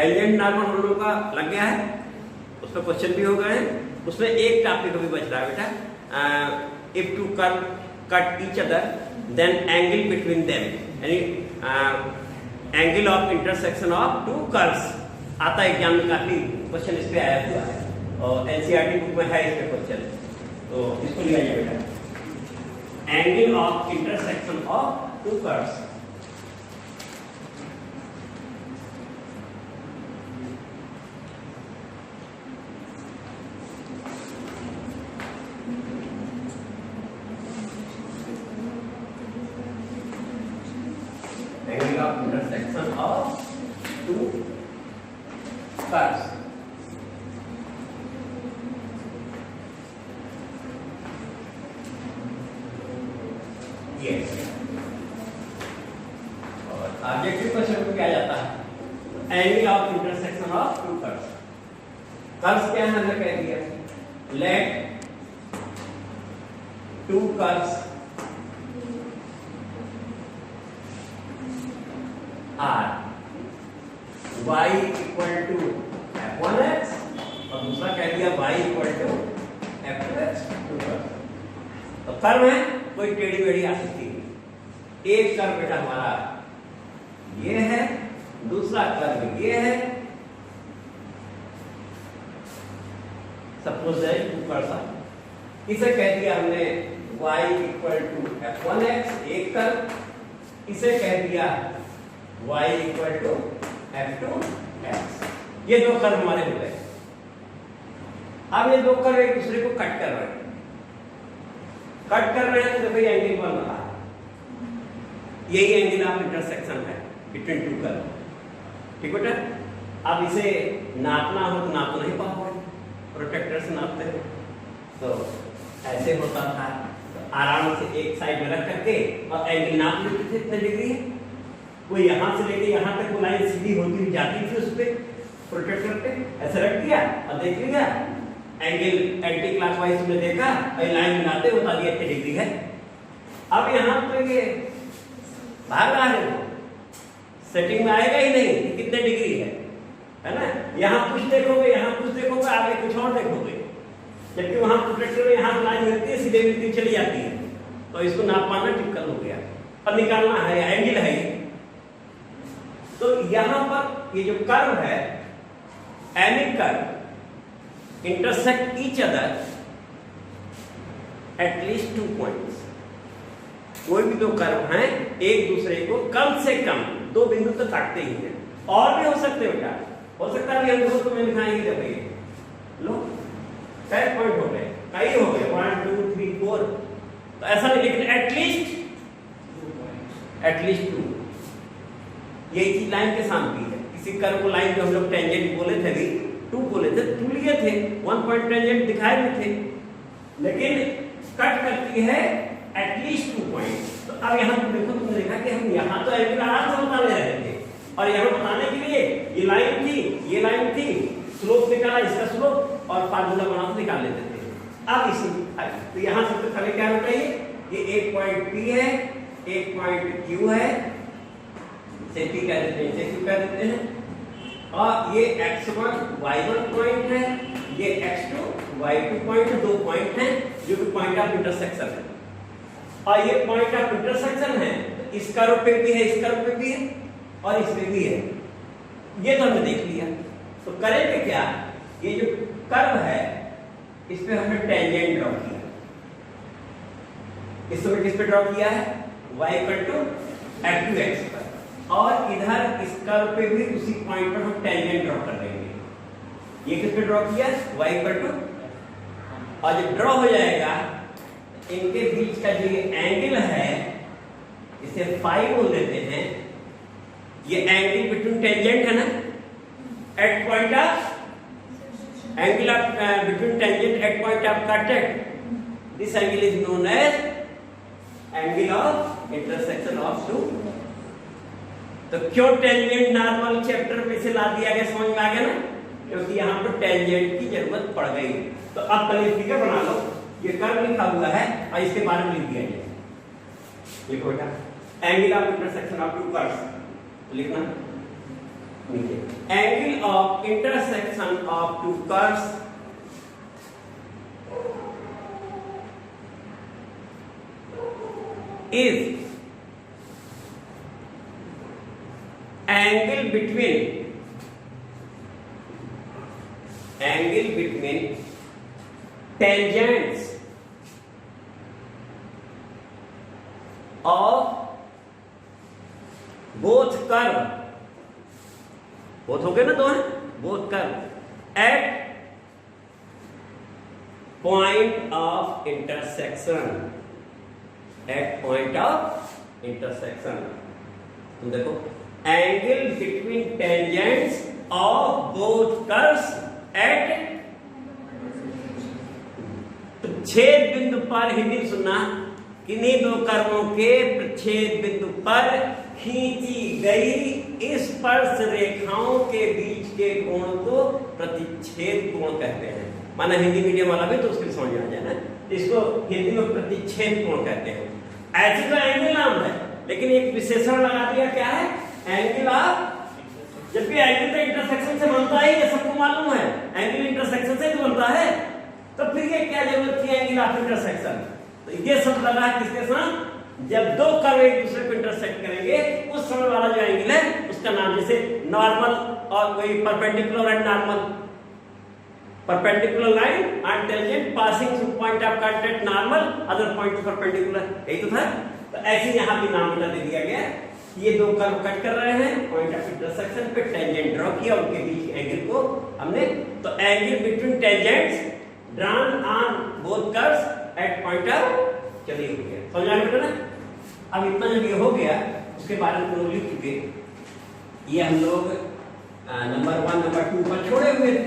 Tangent normal हम लोगों का लग गया है, उस पर क्वेश्चन भी हो गए हैं। उसमें एक टॉपिक अभी बच रहा है बेटा, if two curve cut each other then angle between them, यानी angle of intersection of two curves आता है एग्जाम में, काफी क्वेश्चन इस पे आया हुआ है और एनसीईआरटी बुक में है इस पे क्वेश्चन, तो इसको लिया जाए बेटा, angle of intersection of two curves. Angle of intersection of two curves. Yes. और ऑब्जेक्टिव क्वेश्चन में क्या जाता है, angle of intersection of two curves. Curves क्या है हमने कह दिया, let two curves are y equal to f1x और दूसरा कह दिया y इक्वल टू f2x। तो कर्व है, कोई टेढ़ी मेढ़ी आ सकती है। एक कर्व बेटा हमारा ये है, दूसरा कर्व ये है, सपोज है टू कर्व, इसे कह दिया हमने y इक्वल टू f1x एक कर्व, इसे कह दिया y इक्वल टू f2x। ये दो कर्व हमारे हो गए। अब ये दो कर्व एक दूसरे को कट कर रहे हैं, कट कर रहे हैं तो भाई एंगल बन रहा है, यही एंगल ऑफ इंटरसेक्शन है बिटवीन टू कर्व। ठीक बेटा, अब इसे नापना हो तो नाप नहीं पाओगे, प्रोटेक्टर से नापते हो तो ऐसे होता था, तो आराम से एक साइड में रख करके और एंगल नाप लेते थे इतने डिग्री है, वो यहां से लेके यहां तक वो लाइन सीधी होती हुई जाती थी, उस पे प्रोटेक्टर पे ऐसे रख दिया और देख लिया एंगल एंटी क्लॉकवाइज में देखा और लाइन बनाते बता दिया कितनी डिग्री है। अब यहां तो ये भाग रहा है, सेटिंग में आएगा ही नहीं कि कितने डिग्री है ना। यहां कुछ देखोगे, यहां कुछ देखोगे, आगे कुछ और देखोगे, जबकि वहां प्रोटेक्टर में यहां लाइन मिलती है, सीधे मिलती चली जाती है, तो इसको नाप पाना टिपिकल हो गया और निकालना है एंगल है ये। तो यहां पर ये जो कर्व है, any curve intersect each other at least 2 points. कोई भी दो कर्व हैं एक दूसरे को कम से कम 2 बिंदु तक काटते ही हैं, और भी हो सकते हैं बेटा, हो सकता है हम दोस्तों में दिखाएंगे जब ये लो कई पॉइंट हो गए, कई हो गए 1 2 3 4, तो ऐसा नहीं, लेकिन एटलीस्ट 2। यही चीज लाइन के साथ भी है। किसी कर्व को लाइन जो हम लोग टेंजेंट बोले थे, भी 2 बोले थे, 2 लिए थे, 1 पॉइंट टेंजेंट दिखाए भी थे, लेकिन कट करती है एटलीस्ट 2 पॉइंट। तो अब यहाँ पर देखो, तुमने देखा कि हम यहाँ तो एंगल आराम से बताने रहे थे, और यहाँ बताने के लिए ये लाइन थी, ये लाइन थी, स्लोप निकाला, इसका स्लोप और फार्मूला बना के निकाल लेते थे। अब इसी तो यहाँ सबसे पहले क्या बताइए, ये एक पॉइंट P है, एक पॉइंट Q है, से P कह देते हैं, से Q कह देते हैं, और ये x1 y1 पॉइंट है, ये x2 y2 पॉइंट, 2 पॉइंट हैं जो कि पॉइंट ऑफ इंटरसेक्शन है। और ये पॉइंट ऑफ इंटरसेक्शन है, तो इस कर्व पे भी है, इस कर्व पे भी है और इस पे भी है, ये तो हमने देख लिया। तो करेंगे क्या, ये जो कर्व है इस पे हमने टेंजेंट ड्रॉ किया, इस समय किस पे ड्रॉ किया है, y इक्वल टू f2x पर, और इधर इस कर्व पे भी उसी पॉइंट पर हम टेंजेंट ड्रॉ कर देंगे। ये किस पे ड्रॉ किया, y इक्वल टू, और जब ड्रॉ हो जाएगा इनके बीच का जो ये एंगल है इसे फाई बोल देते हैं। ये एंगल बिटवीन टेंजेंट है ना, at point of angle of between tangent at point of contact, this angle is known as angle of intersection of two. तो क्यों टेंजेंट नॉर्मल चैप्टर में से ला दिया गया, समझ में आ गया ना, क्योंकि यहाँ पर टेंजेंट की जरूरत पड़ गई। तो अब पहले फिगर बना लो, ये कर्व लिखा हुआ है और इसके बारे में लिख दिया गया, लिखो बेटा, angle of intersection of two curves, लिखना angle of intersection of two curves is angle between tangents of both curve, both हो गए ना, दो है, both curve at point of intersection, at point of intersection. तुम देखो, angle between tangents of both curves at, तो छेद बिंदु पर, हिंदी सुनना, किन्हीं दो कर्वों के प्रच्छेद बिंदु पर खींची गई स्पर्श रेखाओं के बीच के कोण को प्रतिच्छेद कोण कहते हैं। माना हिंदी मीडियम वाला भी तो उसके समझ में आ जाए ना, इसको हिंदी में प्रतिच्छेद कोण कहते हैं। ऐसे तो एंगल नाम है, लेकिन एक विशेषण लगा दिया, क्या है? एंगल ऑफ, जबकि एंगल तो इंटरसेक्शन से बनता है, ये सबको मालूम है, एंगल इंटरसेक्शन से तो बनता है, तो फिर ये क्या जरूरत थी एंगल ऑफ इंटरसेक्शन? तो ये सब लगा किसके साथ? जब दो कर्व एक दूसरे को इंटरसेक्ट करेंगे उस समय वाला जो एंगल है उसका नाम, जैसे नॉर्मल और वही perpendicular and normal, perpendicular line and tangent passing through point of contact normal, other point two perpendicular, यही तो था। तो ऐसे यहां भी नाम बता दे दिया गया, ये दो कर्व कट कर रहे हैं, पॉइंट ऑफ इंटरसेक्शन पे टेंजेंट ड्रॉ किया, उनके बीच के एंगल को हमने, तो angle between tangents drawn on both curves at point of, चलिए हो गया, समझ में बेटा ना। अब इतना जब ये हो गया, उसके बारे में हम लिख चुके, ये हम लोग नंबर 1 नंबर 2 पर छोड़े हुए थे,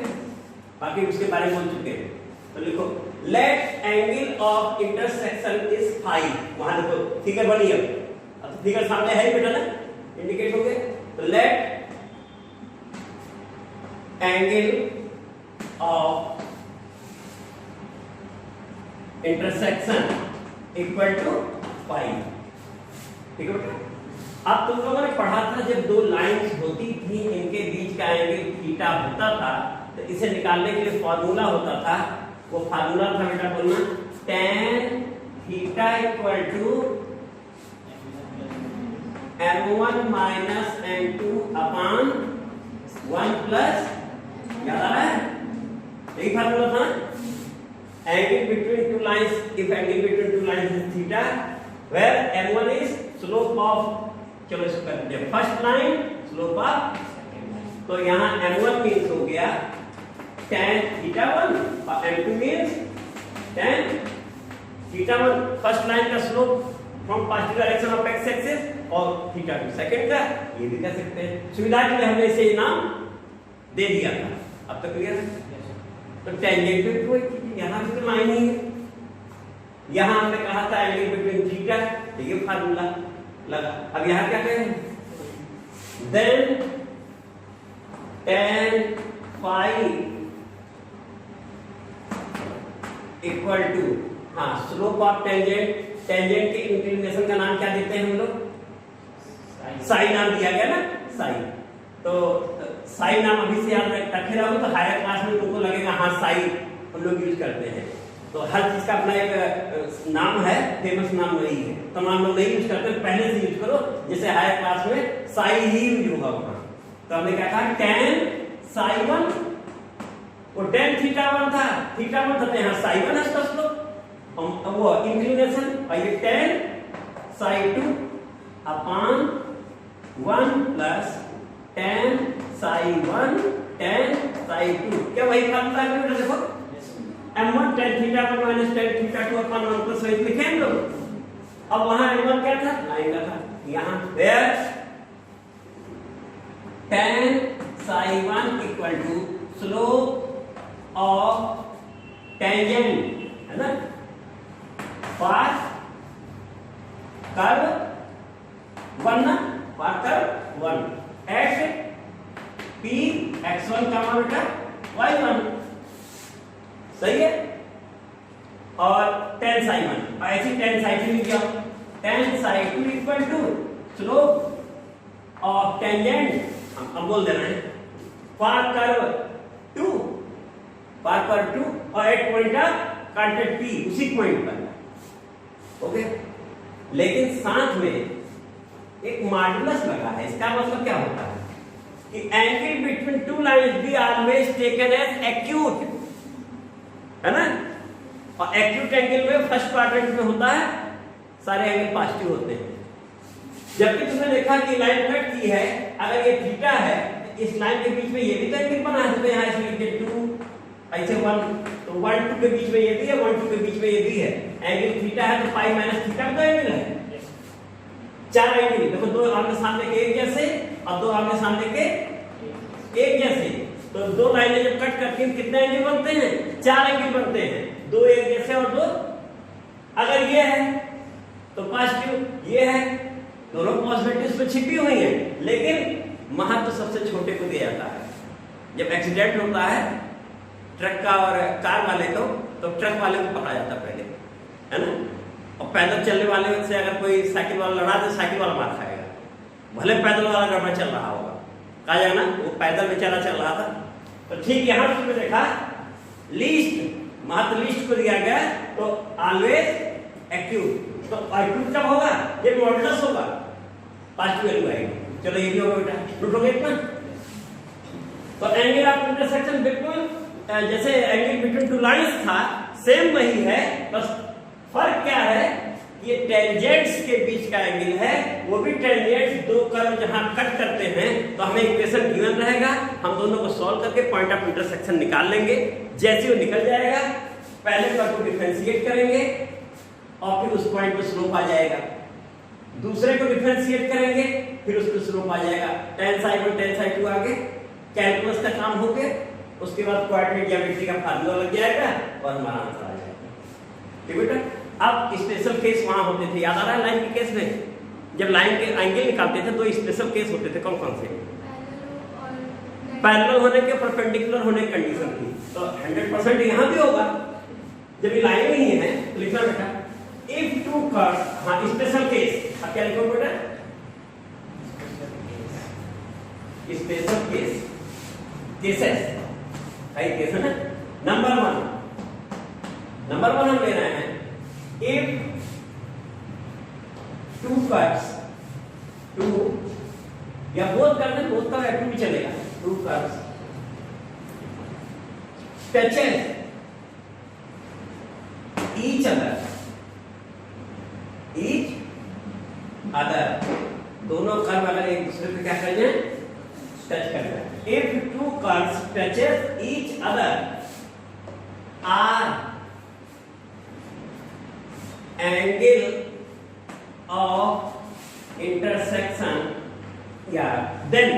बाकी उसके बारे में बोल चुके हैं। तो लिखो, let angle of intersection is phi, वहां देखो फिगर बनी है, अब तो फिगर सामने है बेटा ना, इंडिकेट हो गए। तो let angle of intersection equal to phi, ठीक है बेटा। अब तुम लोगों ने पढ़ा था, जब दो लाइंस होती थी इनके बीच का एंगल थीटा होता था, तो इसे निकालने के लिए फॉर्मूला होता था, वो फॉर्मूला था बेटा, बोलना tan theta equal to m1 minus m2 upon 1 plus, याद आ रहा है? यही फॉर्मूला था। Angle between two lines, if angle between two lines is theta, where m1 is slope of, चलो इसको करते हैं, फर्स्ट लाइन स्लोप ऑफ, तो यहाँ m1 मीन्स हो गया tan थीटा 1 और m2 means tan theta 1, first line का slope from positive direction of x axis, और थीटा 2 सेकंड का, ये भी कह सकते हैं। सुविधा के लिए हमने इसे नाम दे दिया था, अब तक क्लियर है? तो टेंजेंट पे कोई यहां भी तो लाइन ही है, यहां हमने कहा था एंगल बिटवीन थीटा, ये फार्मूला लगा। अब यहां क्या कहें? Then tan phi equal to, हाँ, स्लोप ऑफ टेंजेंट, टेंजेंट के इंक्लिनेशन का नाम क्या देते हैं हम लोग? साई नाम दिया गया ना, साई। तो साई नाम अभी से याद रखे रहोगे तो हायर क्लास में तुमको लगेगा हाँ साई हम लोग यूज करते हैं। तो हर चीज का अपना एक नाम है, फेमस नाम नहीं है, तमाम लोग नहीं यूज करते, पहले से यूज करो, जैसे हायर क्लास में साई ही यूज होगा वहां। तो हमने क्या कहा, tan साई 1, वो tan थीटा 1 था, थीटा 1 था, यहाँ साई 1 है इसका स्लोप, वो इंक्लिनेशन, और ये tan psi 2 upon 1 plus tan psi 1 tan psi 2, क्या वही फॉर्मूला है बेटा? देखो m1 tan theta 1 minus tan theta 2 upon 1 plus वही लिखे हम लोग। अब वहां m1 क्या था? लाइन का था, यहां where tan psi 1 equal to slope of tangent, है ना, पाथ कर्व 1 ना, path curve 1 eight p x1 का मान बेटा y1, सही है। और tan साई 1 ऐसे tan साई 2 लिख दिया, tan psi 2 equal to slope of tangent हम बोल दे रहे हैं फॉर कर्व 2 और एट पॉइंट कांटेक्ट P उसी पॉइंट पर, ओके। लेकिन साथ में एक मॉडुलस लगा है। इसका मतलब क्या होता है कि angle between two lines be always taken as acute, है ना। और एक्यूट एंगल में फर्स्ट क्वाड्रेंट में होता है सारे एंगल पॉजिटिव होते हैं। जबकि तुमने देखा कि लाइन कट की है, अगर ये थीटा है इस लाइन के बीच में ये भी तो एंगल बना है, तो यहाँ इसलिए 2 ऐसे 1 तो 1 2 के बीच में ये भी है, 1 2 के बीच में ये भी है। एंगल थीटा है तो पाई माइनस थीटा का एंगल है। 4 एंगल देखो, 2 आमने सामने के एक जैसे और 2 आमने सामने के एक जैसे। तो 2 लाइनें जब कट करती हैं कितने एंगल बनते हैं? 4 एंगल बनते हैं, 2 एक जैसे और 2। अगर ये है तो पॉजिटिव, ये है, दोनों पॉजिटिव पे छिपी हुई है, लेकिन महत्व सबसे छोटे को दिया जाता है। जब एक्सीडेंट होता है ट्रक का और कार वाले को, तो ट्रक वाले को पकड़ा जाता पहले, है ना। और पैदल चलने वाले से अगर कोई साइकिल वाला लड़ा दे, साइकिल वाला मार खाएगा, भले पैदल वाला गड़बड़ चल रहा होगा, कहा जाएगा ना वो पैदल बेचारा चल रहा था। तो ठीक यहाँ तुमने देखा लीस्ट, महत्व लीस्ट को दिया गया, तो ऑलवेज एक्यूट। तो एक्यूट कब होगा? ये मॉडुलस होगा, पॉजिटिव वैल्यू आएगी। चलो ये भी होगा बेटा, नोट हो गया इतना। तो एंगल ऑफ इंटरसेक्शन बिल्कुल जैसे एंगल बिटवीन टू लाइंस था, सेम वही है, बस फर्क क्या है, ये टेंजेंट्स के बीच का एंगल है, वो भी टेंजेंट्स 2 कर्व जहां कट करते हैं, तो हमें इक्वेशन गिवन रहेगा, हम दोनों को सॉल्व करके पॉइंट ऑफ इंटरसेक्शन निकाल लेंगे। जैसे वो निकल जाएगा, पहले कर्व को डिफरेंशिएट करेंगे और फिर उस पॉइंट पे स्लोप आ जाएगा, दूसरे को डिफरेंशिएट करेंगे, फिर उस पे स्लोप आ जाएगा। tan psi 1 tan psi 2 आगे कैलकुलस का काम हो गया, उसके बाद कोऑर्डिनेट ज्योमेट्री का फार्मूला लग जाएगा और हमारा आंसर आ जाएगा। ठीक बेटा। अब स्पेशल केस वहां होते थे, याद आ रहा है लाइन के केस में, जब लाइन के एंगल निकालते थे तो स्पेशल केस होते थे। कौन कौन से? पैरेलल होने के, परपेंडिकुलर होने की कंडीशन थी। तो 100% यहां भी होगा, जब ये लाइन नहीं है तो लिखना बेटा इफ टू कर्व, हाँ स्पेशल केस। अब क्या लिखो बेटा? स्पेशल केस, केसेस है केस है ना। नंबर 1 हम ले रहे हैं if two curves, two या बोथ करना, बोथ का F2 भी चलेगा, two curves touches each other, दोनों कर्व अगर एक दूसरे पे क्या करना है? टच करना है। if two curves touches each other are angle of intersection, या then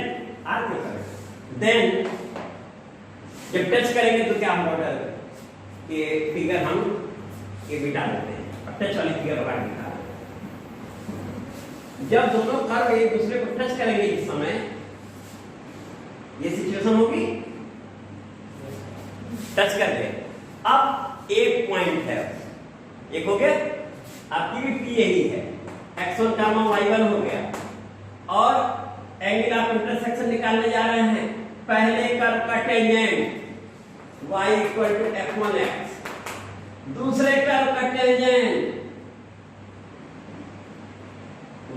जब टच करेंगे तो क्या मॉडल, ये फिगर हम ये बिठा देते हैं, टच वाली फिगर बना दिखा। जब दोनों कर्व एक दूसरे को टच करेंगे इस समय, ये सिचुएशन होगी, टच कर ले। अब एक पॉइंट है, एक हो गया, आपकी भी पी यही है, x1 y1 हो गया, और एंगल ऑफ इंटरसेक्शन निकालने जा रहे हैं। पहले कर्व का टेंजेंट y f1x, दूसरे कर्व का टेंजेंट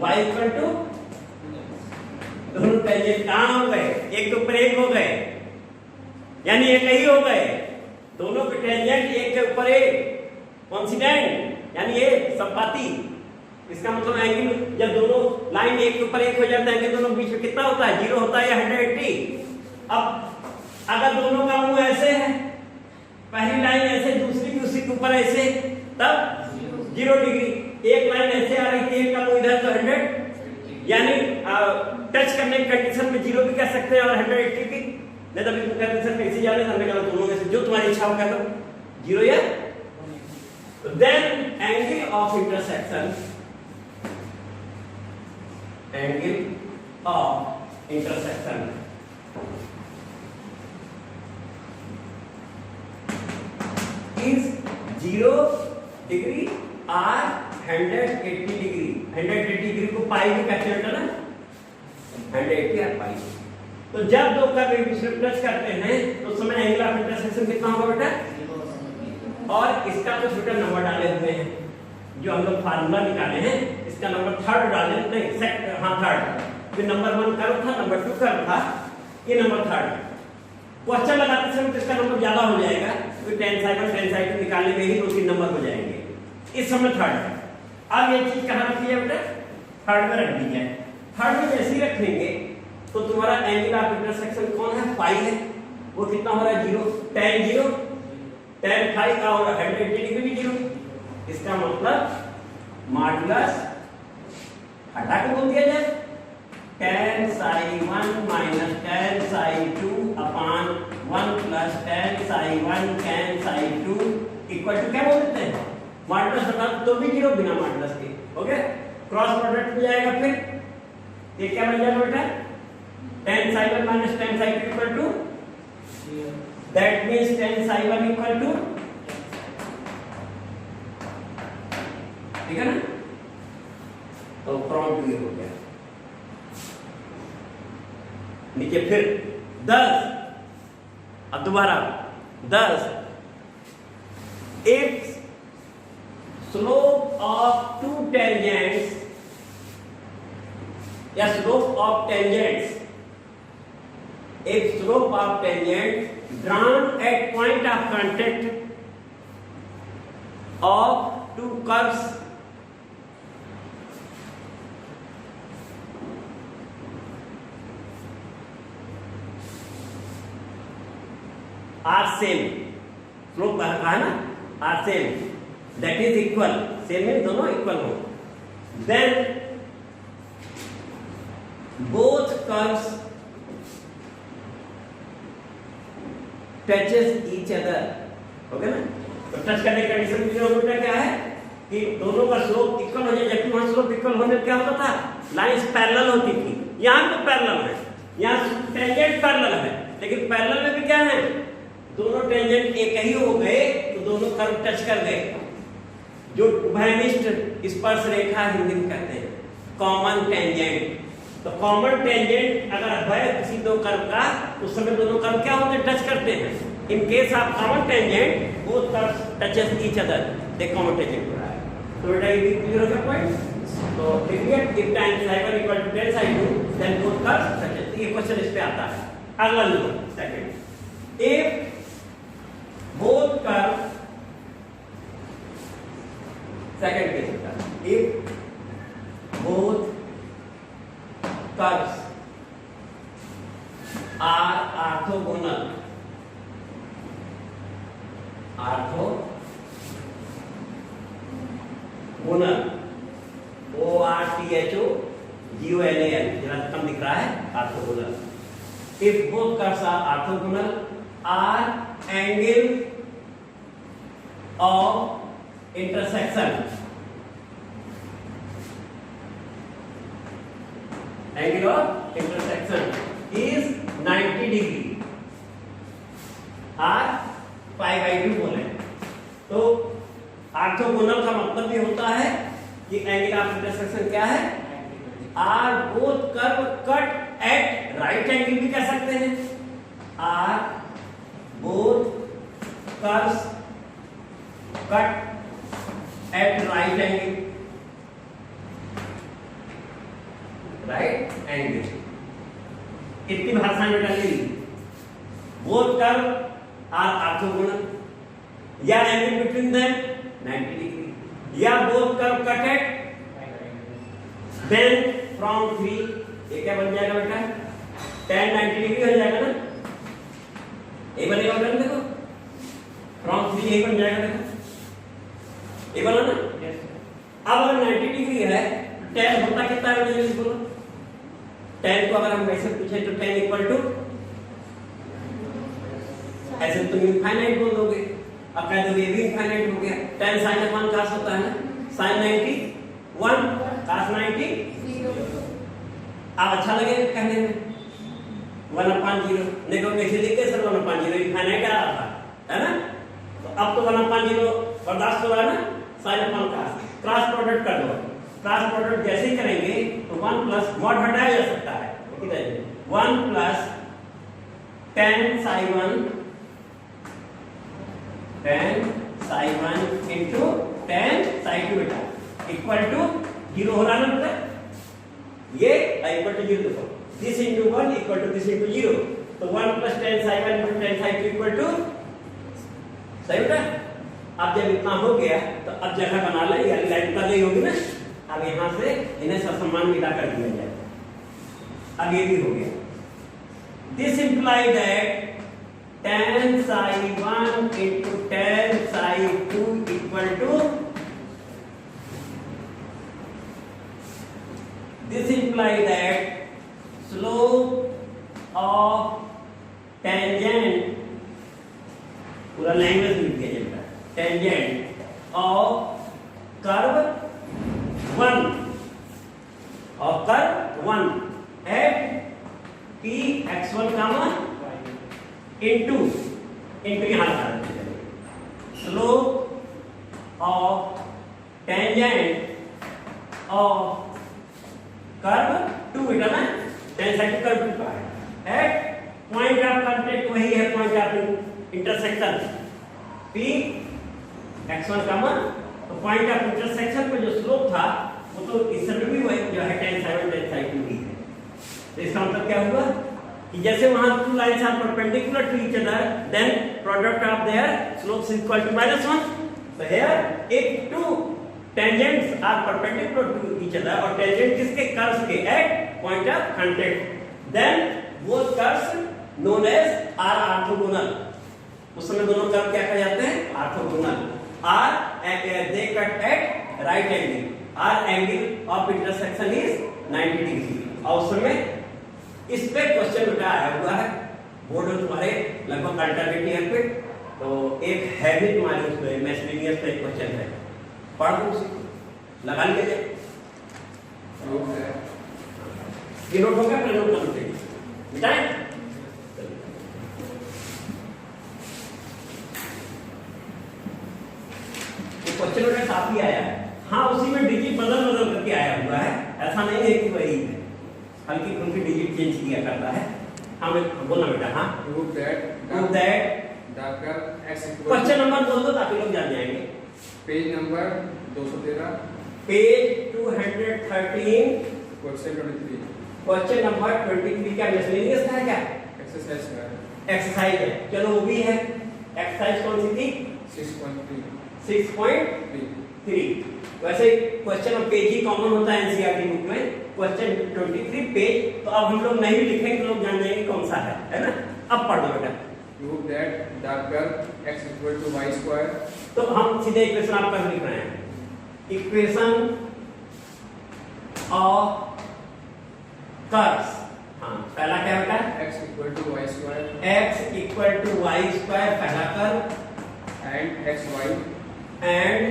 y दोनों टेंजेंट कहां हो गए? एक के ऊपर एक हो गए, यानी एक ही हो गए, दोनों के टेंजेंट एक के ऊपर एक कोइंसिडेंट, यानी ये संपाती। इसका मतलब एंगल जब दोनों लाइन एक के ऊपर एक हो जाता है, एंगल दोनों बीच में कितना होता है? 0 होता है या 180। अब अगर दोनों का मुंह ऐसे है, पहली लाइन ऐसे, दूसरी भी उसी के ऊपर ऐसे, तब 0 डिग्री। एक लाइन ऐसे आ रही थी, एक का मुंह इधर, तो 100, यानी टच करने की कंडीशन में 0 भी कह सकते हैं और 180 भी। नहीं तो कंडीशन कैसे जाने, हमने कहा दोनों में से जो तुम्हारी इच्छा हो कह दो, 0 या then angle of intersection is 0 degree और 180 डिग्री। 180 डिग्री को पाई में कैसे होता है ना, 180 और पाई। तो जब दो कर्व एक दूसरे को टच करते हैं तो उस समय एंगल ऑफ इंटरसेक्शन कितना होगा बेटा? और इसका तो छोटा नंबर डाले हुए हैं जो हम लोग फार्मूला निकाले हैं, इसका नंबर थर्ड डाले, नहीं सेकंड, हाँ थर्ड। फिर नंबर 1 कर्व था, नंबर 2 कर्व था, ये नंबर थर्ड। क्वेश्चन लगाते समय तो इसका नंबर ज्यादा हो जाएगा, फिर 10 साइकिल 10 साइकिल निकालने में ही 2-3 नंबर हो जाएंगे। इस समय थर्ड। अब ये चीज कहाँ रखी है बेटा? थर्ड में रख दी है। थर्ड में जैसे ही रखेंगे तो तुम्हारा एंगल ऑफ इंटरसेक्शन कौन है? फाई है। वो कितना हो रहा है? 0। tan 0 tan फाई का और 180 डिग्री भी 0। इसका मतलब मॉडुलस हटा के बोल दिया जाए tan psi 1 minus tan psi 2 upon 1 plus tan psi 1 tan psi 2 equal to क्या बोल देते हैं? मॉडुलस हटा तो भी 0, बिना मॉडुलस के। ओके, क्रॉस प्रोडक्ट हो जाएगा। फिर ये क्या बन जाएगा बेटा? tan psi 1 minus tan psi 2 equal to, that means tan psi 1 equal to, ठीक है ना? तो फ्रॉम टू ये हो गया। नीचे फिर 10, अब दोबारा 10, if slope of two tangents या slope of tangents, if slope of tangent drawn at point of contact of two curves are same, slope कहा है ना, are same, that is equal, same means दोनों equal हो, then both curves touches each other, okay ना? तो touch करने की condition की क्या है कि दोनों का स्लोप इक्वल हो जाए, जबकि वहां स्लोप इक्वल होने पे क्या होता था? लाइंस पैरेलल होती थी। यहाँ तो पैरेलल है, यहाँ टेंजेंट पैरेलल है, लेकिन पैरेलल में भी क्या है? दोनों टेंजेंट एक ही हो गए तो दोनों कर्व टच कर गए, जो उभयनिष्ठ स्पर्श रेखा हिंदी में कहते हैं, कॉमन टेंजेंट। तो कॉमन टेंजेंट अगर है किसी दो कर्व का, उस समय दोनों कर्व क्या होते हैं? टच करते हैं। In case of common tangent both curves touches each other, they common tangent हो रहा है। तो बेटा ये क्लियर हो गया पॉइंट? तो देखिए, if tan psi 1 equal to tan psi 2 then both curves touches. ये क्वेश्चन इस पे आता है। अगला लो second, if both curves, second case होता है, if both curves are orthogonal, ORTHOGONAL, जरा कम दिख रहा है, orthogonal. If both curves are orthogonal, are angle of intersection, angle of intersection is 90 degree, or pi by 2 बोले। तो ऑर्थोगोनल का मतलब ये होता है कि एंगल ऑफ इंटरसेक्शन क्या है? Are both curve cut at right angle भी कह सकते हैं, are both curves cut at right angle, right angle. कितनी भाषा में डाली? बोथ कर्व आर ऑर्थोगोनल, या एंगल बिटवीन देम 90 डिग्री, या both curve cut at, then from 3 ये क्या बन जाएगा बेटा? tan 90 डिग्री हो जाएगा ना, ये बनेगा बेटा, देखो फ्रॉम 3 ये बन जाएगा, देखो ये बना ना। अब अगर 90 डिग्री है, tan होता कितना है मुझे बोलो? tan को अगर हम वैसे पूछे तो tan इक्वल टू, ऐसे तुम इनफाइनाइट बोल दोगे, अब कह दोगे ये भी इनफाइनाइट हो गया। tan sin 1 cos होता है ना, sin 90 1 cos 90 0। अब अच्छा लगेगा कहने में 1/0, नहीं तो कैसे लिखे सर 1/0 इनफाइनाइट आ रहा था, है ना? तो अब तो 1/0 बर्दाश्त हो रहा है ना, sin 1 cos। क्रॉस प्रोडक्ट कर दो, क्रॉस प्रोडक्ट जैसे ही करेंगे तो 1 प्लस मॉड हटाया जा सकता है, 1 plus tan psi 1 into tan psi 2 बेटा इक्वल टू 0 हो रहा ना बेटा, ये इक्वल टू 0 देखो, this into 1 equal to this into 0, तो 1 plus tan psi 1 into tan psi 2 equal to, सही बेटा। अब जब इतना हो गया तो अब जगह बना ले, यानी लाइन कर ली होगी ना, अब यहां से इन्हें ससमान मिला कर दिया जाए। अब ये भी हो गया, this imply that tan psi 1 into tan psi 2 equal to, this imply that slope of tangent, पूरा लैंग्वेज लिख दिया जाएगा, tangent of curve 1 at p x1 comma into यहाँ लगा देते हैं, slope of tangent of curve 2 बेटा ना, tan psi 2 कर्व 2 का है, एट पॉइंट ऑफ कांटेक्ट वही है, point of intersection p x1 कामा, तो पॉइंट ऑफ इंटरसेक्शन पे जो स्लोप था वो तो इसमें भी वही जो है tan psi 1 tan psi 2 ही है। तो इसका मतलब क्या हुआ कि जैसे वहां two lines are perpendicular to each other, then product of their slopes equal to -1। So here if two tangents are perpendicular to each other, और tangent किसके, कर्व्स के, at point of contact, then both curves known as are orthogonal। उस समय दोनों curve क्या कहे जाते हैं, orthogonal. are they cut at right angle, are angle of intersection is 90 degree. और उस समय इस पे क्वेश्चन बेटा आया हुआ है बोर्ड में तुम्हारे लगभग अल्टरनेट ईयर पे, तो एक है भी तुम्हारे उसमें मैथमेटिक्स पे क्वेश्चन है, पढ़ दो उसी को, लगा लीजिए। ये नोट हो गया, अपने नोट करते हैं, मिटाएं। क्वेश्चन उनका काफी आया है, हाँ उसी में डिजिट बदल करके आया हुआ है, ऐसा नहीं है कि वही है, हल्की फुल्की डिजिट चेंज किया करता है। हाँ बोलना बेटा, हाँ prove that the curve x equal, question number बोल दो ताकि लोग जान जाएंगे। Page number 213, page 213, question 23, question number 23 क्या मिसलेनियस था क्या, एक्सरसाइज का एक्सरसाइज है, चलो वो भी है। एक्सरसाइज कौन सी थी, 6.3। वैसे question of page he common होता है एनसीईआरटी बुक में, क्वेश्चन 23 पेज, तो अब हम लोग नहीं लिखेंगे तो लोग जान जाएंगे कौन सा है ना। अब पढ़ दो बेटा, prove that the curve x equal to y square, तो हम सीधे इक्वेशन आपका लिख रहे हैं, इक्वेशन ऑफ कर्व्स। हाँ पहला क्या बेटा, x equal to y square x equal to y square पहला curve, and xy and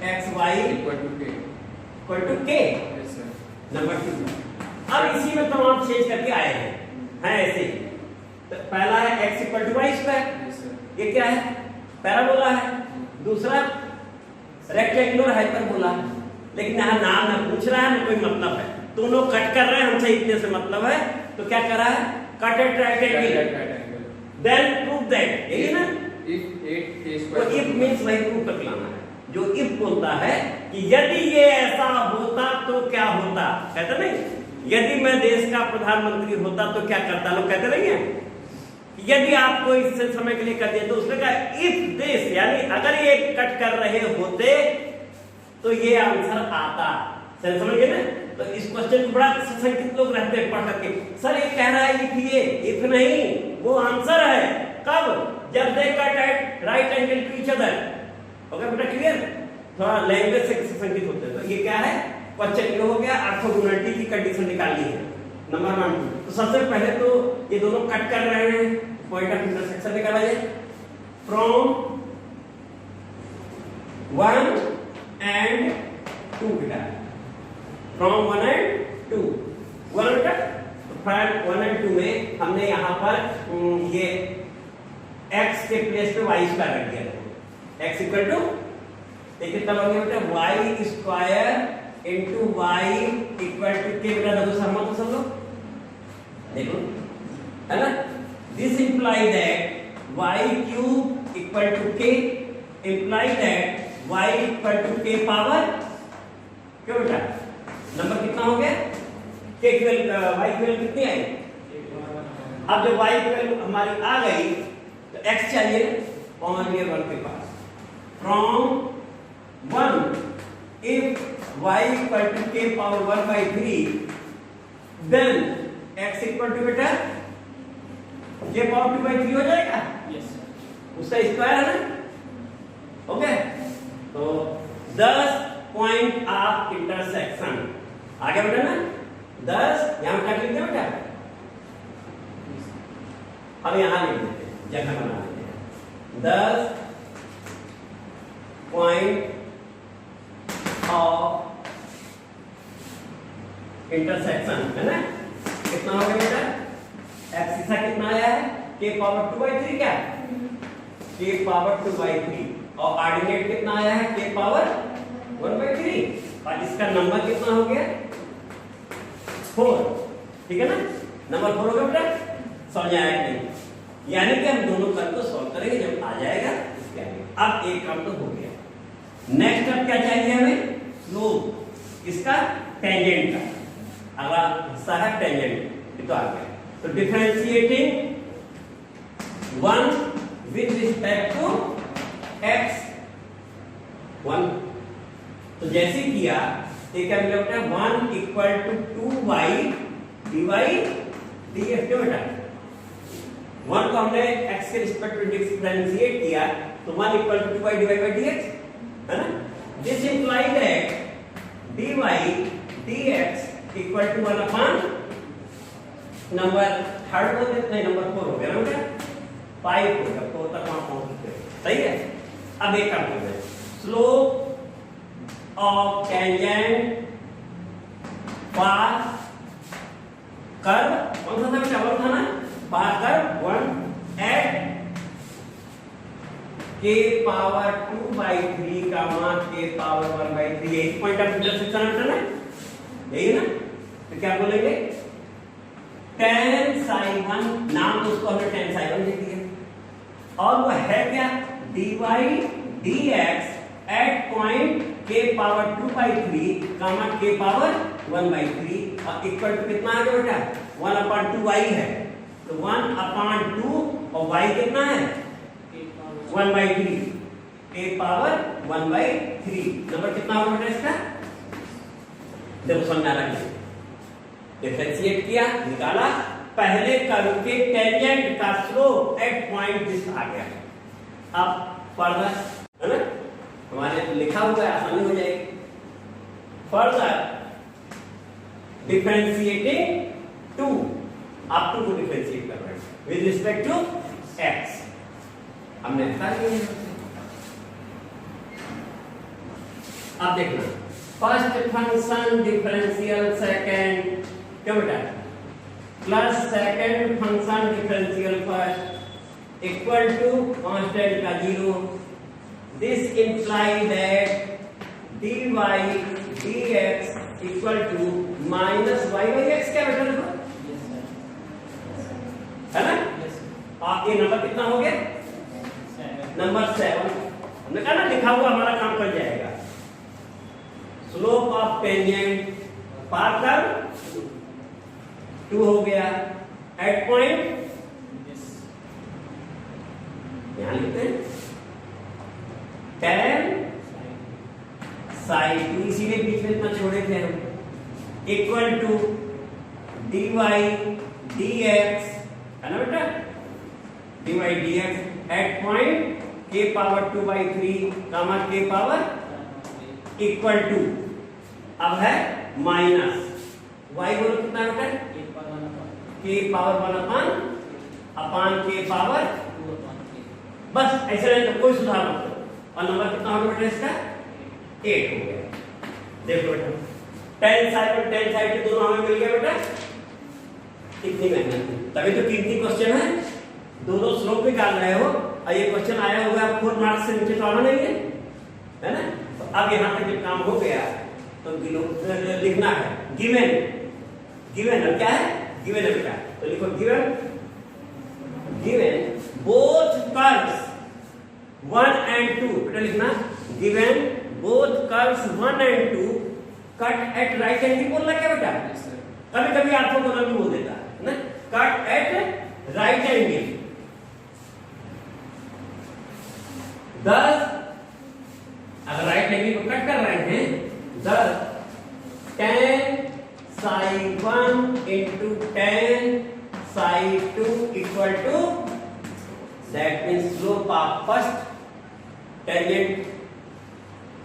xy equal to k। equal to k। Yes sir। Number 2। अब इसी में तमाम चेंज करके आए हैं ऐसे ही। तो पहला है x equal to y square, Yes sir। ये क्या है, पैराबोला है। दूसरा रेक्टेंगुलर हाइपरबोला है, लेकिन यहाँ नाम है पूछ रहा है ना कोई मतलब है, दोनों कट कर रहे हैं, हमसे इतने से मतलब है, तो क्या कर रहा है, cut at right angle, then prove that, यही ना, if 8k तो square, इफ मींस वही प्रूव कर लाना है, जो इफ बोलता है कि यदि ये ऐसा होता तो क्या होता, कहते नहीं, यदि मैं देश का प्रधानमंत्री होता तो क्या करता, लोग कहते नहीं है, यदि आपको इससे समय के लिए कर दिया, तो उसने कहा इफ दिस, यानी अगर ये कट कर रहे होते तो ये आंसर आता। समझ गए ना। तो इस क्वेश्चन को बड़ा संकित लोग रहते हैं पढ़ करके, सर ये कह रहा है इफ, ये इफ नहीं, वो आंसर है। कब, जब they cut at right angle to each other. Okay बेटा, क्लियर। थोड़ा लैंग्वेज से संकित होते हैं। तो ये क्या है, क्वेश्चन ये हो गया, ऑर्थोगोनैलिटी की कंडीशन निकालनी है नंबर 1 2। तो सबसे पहले तो ये दोनों कट कर रहे हैं, पॉइंट ऑफ इंटरसेक्शन निकाला जाए फ्रॉम 1 and 2 बेटा, फ्रॉम 1 and 2, 1 बेटा, फ्रॉम 1 and 2 में हमने यहाँ पर ये x के प्लेस पे y स्क्वायर रख दिया। x इक्वल टू कितना बन गया बेटा, y square into y equal to k बेटा, देखो सहमत हो सब लोग, देखो है ना। This imply that y cube equal to k imply that y equal to k power, क्यों बेटा नंबर कितना हो गया, k की वैल्यू y की वैल्यू कितनी आई। अब जब y की वैल्यू हमारी आ गई तो x चाहिए, पहुंच गए 1 के पास। From 1 if y equal to k power 1 by 3 then x equal to बेटा k power 2 by 3 हो जाएगा। yes उसका स्क्वायर है ना, हो गया। तो 10 पॉइंट ऑफ इंटरसेक्शन आगे बेटा ना, 10 यहां क्या लिखते हैं बेटा, अब यहां लिख देते हैं, जगह बना देते हैं। 10 पॉइंट ऑफ इंटरसेक्शन है ना, कितना हो गया बेटा, x इसका कितना आया है, k पावर 2 by 3 क्या, k पावर 2 by 3, और ऑर्डिनेट कितना आया है, k पावर 1 by 3, और इसका नंबर कितना हो गया 4, ठीक है ना, नंबर 4 हो गया बेटा। समझ आया कि नहीं, यानी कि हम दोनों कर्व को सॉल्व करेंगे जब आ जाएगा इसके आगे। अब एक कर्व तो हो गया, नेक्स्ट अब क्या चाहिए हमें, स्लोप इसका टेंजेंट का, अगला हिस्सा है टेंजेंट, ये तो आ गया। तो differentiating 1 with respect to x 1, तो जैसे किया ये क्या मिला बेटा, 1 equal to 2y dy dx, क्यों बेटा 1 को हमने x के रिस्पेक्ट में डिफरेंशिएट किया तो 1 equal to 2y dy by dx है ना। This imply that dy dx equal to 1 upon number third को देते हैं, नंबर 4 हो गया ना बेटा, 5 हो गया, 4 तक वहां पहुंच चुके, सही है। अब एक काम करते हैं, slope of tangent path curve, कौन सा था बेटा, वो था ना path curve 1 at k power 2 by 3 का मान k पावर 1 by 3, यही पॉइंट ऑफ इंटरसेक्शन है, यही ना। तो क्या बोलेंगे, tan psi 1, नाम तो उसको हमने tan psi 1 लिख दिया, और वो है क्या, dy dx at point k power 2 by 3 comma k power 1 by 3, और इक्वल टू कितना आ गया बेटा, 1 अपॉन 2y है, तो 1 अपॉन 2 और y कितना है 1 by 3, k power 1 by 3, number कितना होगा बेटा इसका, देखो समझा रहा है, डिफरेंशिएट किया निकाला, पहले कर्व के टेंजेंट का स्लोप एट पॉइंट दिस आ गया। अब फर्दर है ना, हमारे तो लिखा हुआ है, आसानी हो जाएगी। फर्दर डिफरेंशिएटिंग 2, आप 2 को डिफरेंशिएट कर रहे हैं विद रिस्पेक्ट टू x, हमने ऐसा किया। अब देखना, फर्स्ट फंक्शन डिफरेंशियल सेकंड, क्या बेटा, plus second function differential first equal to constant का 0, this imply that dy dx equal to minus y by x, क्या बेटा देखो, है ना। आप ये नंबर कितना हो गया, नंबर 7, हमने कहा ना लिखा हुआ हमारा काम कर जाएगा। Slope of tangent path curve 2 हो गया, एट पॉइंट यहां लिखते हैं tan psi 2, इसीलिए बीच में इतना छोड़े थे हम, इक्वल टू dy dx है ना बेटा, dy dx at point k power 2 by 3 comma k power equal to, अब है माइनस y बोलो कितना बेटा, k power 1 upon k power 2 upon k, बस ऐसे नहीं तो कोई सुधार मत करो, और नंबर कितना होगा बेटा इसका 8 हो गया। देखो बेटा tan psi और tan psi दोनों हमें मिल गया बेटा, इतनी मेहनत, तभी तो कितनी क्वेश्चन है, दोनों स्लोप निकाल रहे हो, और ये क्वेश्चन आया होगा 4 मार्क्स से नीचे तो आना नहीं है ना। तो अब यहाँ तक जब काम हो गया तो लिखना है गिवन, गिवन क्या है, गिवन है बेटा, तो लिखो given given both curves 1 and 2, बेटा लिखना, given both curves 1 and 2 cut at right angle, बोलना क्या बेटा? Yes, sir. कभी कभी ऑर्थोगोनल भी बोल देता है ना, कट एट राइट एंगल, दस अगर राइट एंगल को कट कर रहे हैं, दस tan psi 1 into tan psi 2 equal to, that means slope of first tangent,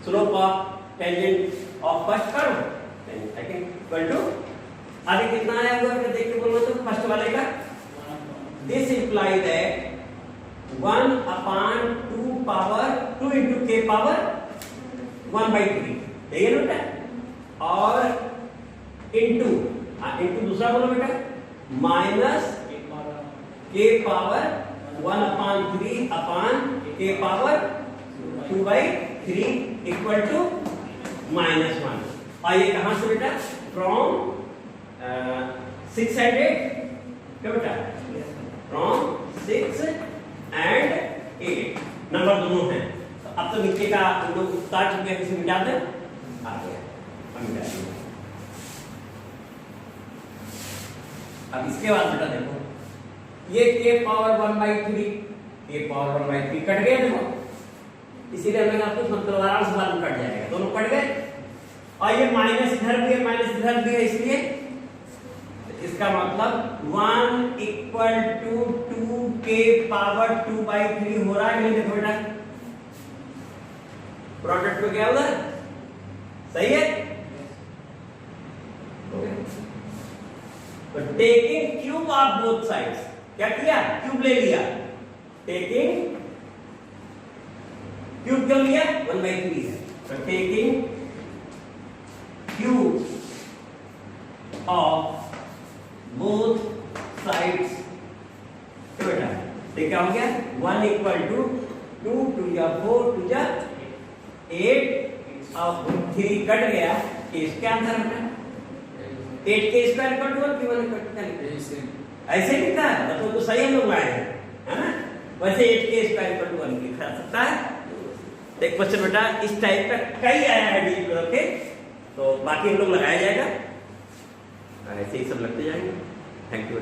slope of tangent of first curve, then second equal to, आगे कितना आया हुआ है देख के बोलो तो, फर्स्ट वाले का, this imply that 1 upon 2 power 2 into k power 1/3, यही है ना बेटा, और इनटू इनटू दूसरा बोलो बेटा, minus k power 1/3 upon k power 2/3 equal to -1। और ये कहां से बेटा, फ्रॉम 6 and 8, क्या बेटा, फ्रॉम 6 and 8 नंबर दोनों हैं। तो अब तो नीचे का हम लोग उतार चुके हैं, किसी मिटा दें, आ गया, हम मिटा देंगे। अब इसके बाद बेटा देखो, ये k power 1/3, k power 1/3 cut गया, देखो, इसीलिए मैंने आपको मतलब आराम से बाद में कट जाएगा, दोनों कट गए, और ये माइनस इधर भी है, माइनस इधर भी है, इसलिए इसका मतलब 1 इक्वल टू 2k पावर 2/3 हो रहा है, नहीं देखो बेटा, प्रोडक्ट में क्या उधर सही है। तो taking cube of both sides, क्या किया, क्यूब ले लिया, टेकिंग क्यूब क्यों लिया, 1/3 है, तो taking cube of both sides, तो बेटा ये क्या हो गया, 1 इक्वल टू 2 2 या 4 2 या 8 और 3 कट गया, इसके आंसर बेटा 8 के स्क्वायर इक्वल टू 1 की 1 कट कर, ऐसे लिखा है तो सही हम लोग लाए हैं, है ना, वैसे 8 के स्क्वायर इक्वल टू 1 लिखा सकता है। एक क्वेश्चन बेटा इस टाइप का कई आया है डील करके, तो बाकी हम लोग लगाया जाएगा, ऐसे ही सब लगते जाएंगे। Thank you.